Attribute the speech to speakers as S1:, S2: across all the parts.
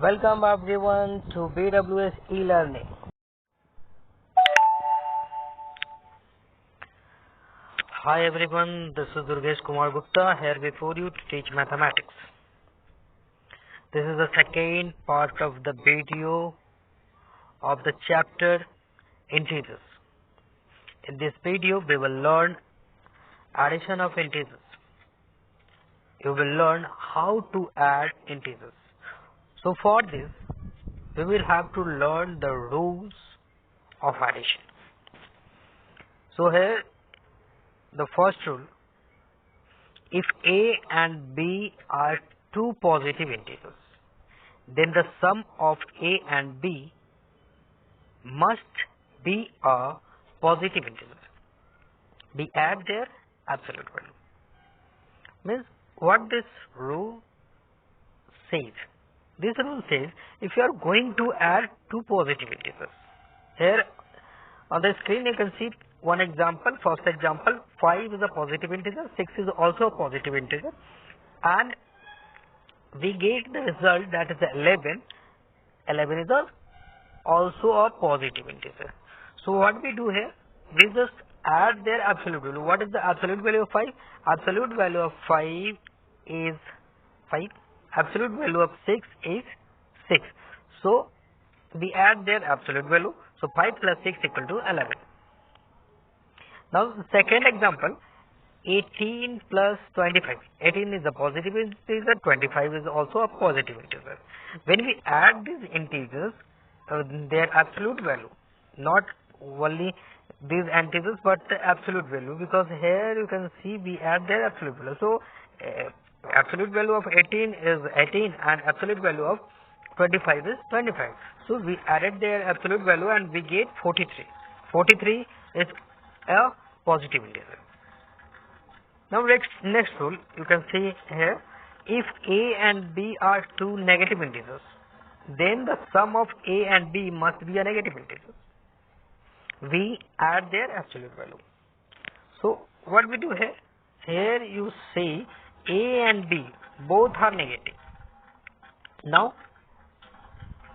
S1: Welcome everyone to BWS e-learning. Hi everyone, this is Durgesh Kumar Gupta here before you to teach mathematics. This is the second part of the video of the chapter integers. In this video we will learn addition of integers. You will learn how to add integers. So for this we will have to learn the rules of addition. So here the first rule, if A and B are two positive integers, then the sum of A and B must be a positive integer. We add their absolute value. Means what this rule says? This rule says if you are going to add two positive integers. Here on the screen you can see one example. First example, 5 is a positive integer, 6 is also a positive integer, and we get the result that is 11. 11 is also a positive integer. So what we do here, we just add their absolute value. What is the absolute value of 5? Absolute value of 5 is 5. Absolute value of 6 is 6. So we add their absolute value. So 5 plus 6 equal to 11. Now the second example, 18 plus 25. 18 is a positive integer, 25 is also a positive integer. When we add these integers, their absolute value, not only these integers but the absolute value, because here you can see we add their absolute value. So absolute value of 18 is 18 and absolute value of 25 is 25. So we added their absolute value and we get 43. 43 is a positive integer. Now next rule, you can see here, if A and B are two negative integers, then the sum of A and B must be a negative integer. We add their absolute value. So what we do here? Here you see A and B both are negative. Now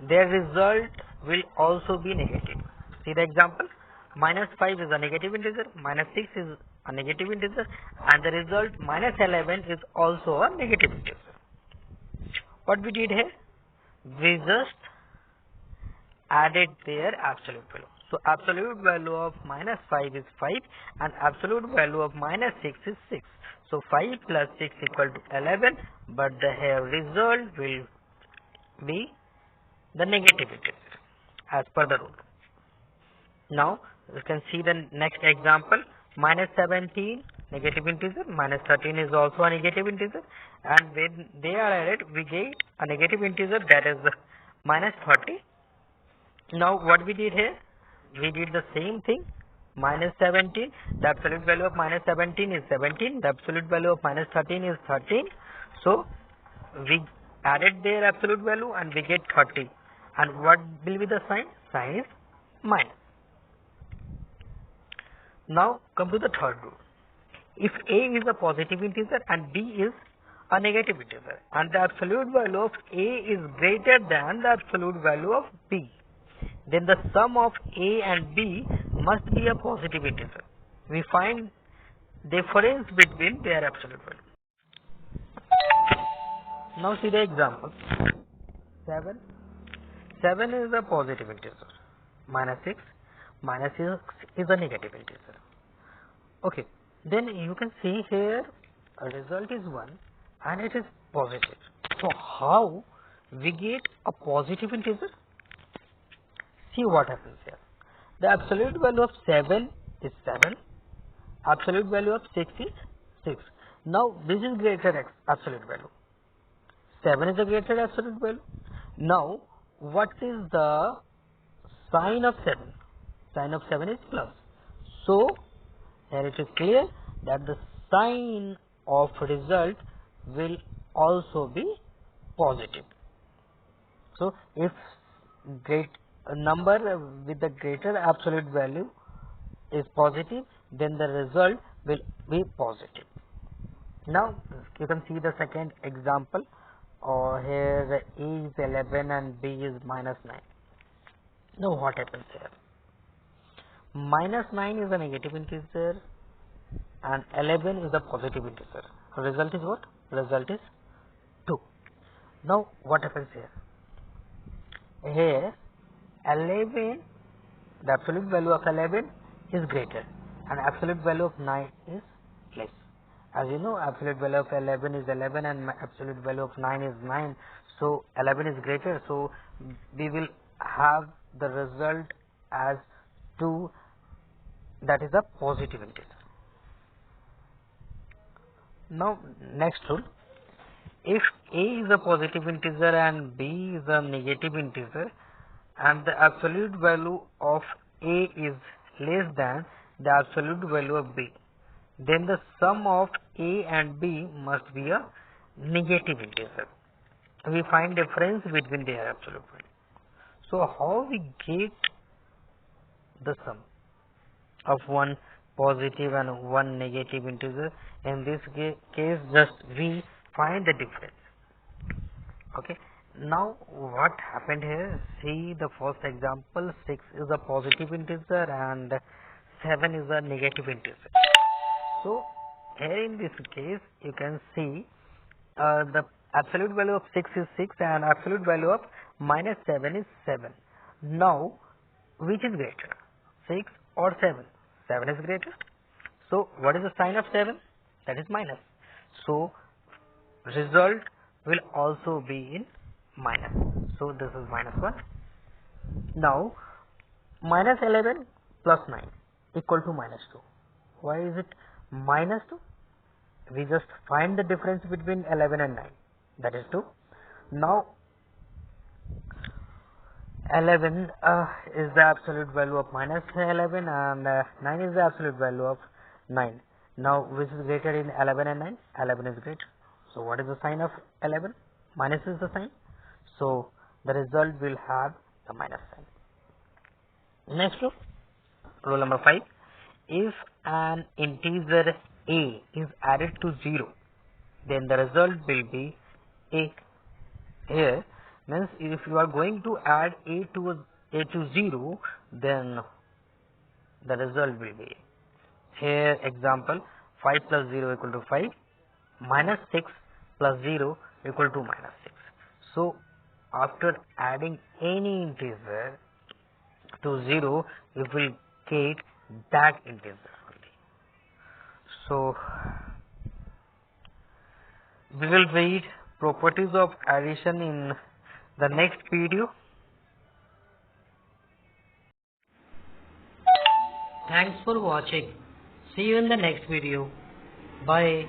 S1: their result will also be negative. See the example, minus 5 is a negative integer, minus 6 is a negative integer, and the result minus 11 is also a negative integer. What we did here? We just added their absolute value. So absolute value of minus 5 is 5 and absolute value of minus 6 is 6. So 5 plus 6 equal to 11, but the here result will be the negative integer as per the rule. Now you can see the next example, minus 17 negative integer, minus 13 is also a negative integer, and when they are added we get a negative integer, that is minus 30. Now what we did here, we did the same thing, minus 17, the absolute value of minus 17 is 17, the absolute value of minus 13 is 13. So we added their absolute value and we get 30, and what will be the sign? Sign is minus. Now come to the third rule. If A is a positive integer and B is a negative integer and the absolute value of A is greater than the absolute value of B, then the sum of A and B must be a positive integer. We find difference between their absolute value. Now see the example. 7. 7 is a positive integer. Minus 6. Minus 6 is a negative integer. Okay. Then you can see here a result is 1 and it is positive. So how we get a positive integer? See what happens here. The absolute value of 7 is 7. Absolute value of 6 is 6. Now this is greater absolute value. 7 is a greater absolute value. Now what is the sign of 7? Sign of 7 is plus. So here it is clear that the sign of result will also be positive. So if a number with the greater absolute value is positive, then the result will be positive. Now you can see the second example, or here A is 11 and B is minus 9. Now what happens here? Minus 9 is a negative integer and 11 is a positive integer. Result is what? Result is 2. Now what happens here? Here 11, the absolute value of 11 is greater and absolute value of 9 is less. As you know, absolute value of 11 is 11 and absolute value of 9 is 9. So 11 is greater. So we will have the result as 2, that is a positive integer. Now next rule, if A is a positive integer and B is a negative integer and the absolute value of A is less than the absolute value of B, then the sum of A and B must be a negative integer. We find difference between their absolute value. So how we get the sum of one positive and one negative integer? In this case, just we find the difference. Okay. Now what happened here? See the first example, 6 is a positive integer and 7 is a negative integer. So here in this case you can see the absolute value of 6 is 6 and absolute value of minus 7 is 7. Now which is greater, 6 or 7? 7 is greater. So what is the sign of 7? That is minus. So result will also be in minus. So this is minus 1. Now minus 11 plus 9 equal to minus 2. Why is it minus 2? We just find the difference between 11 and 9, that is 2. Now 11 is the absolute value of minus 11 and 9 is the absolute value of 9. Now which is greater in 11 and 9? 11 is greater. So what is the sign of 11? Minus is the sign. So the result will have the minus sign. Next rule, rule number 5. If an integer A is added to 0, then the result will be A. Here means if you are going to add A to 0, then the result will be A. Here example, 5 plus 0 equal to 5, minus 6 plus 0 equal to minus 6. So after adding any integer to 0, we will get that integer only. So we will read properties of addition in the next video. Thanks for watching. See you in the next video. Bye.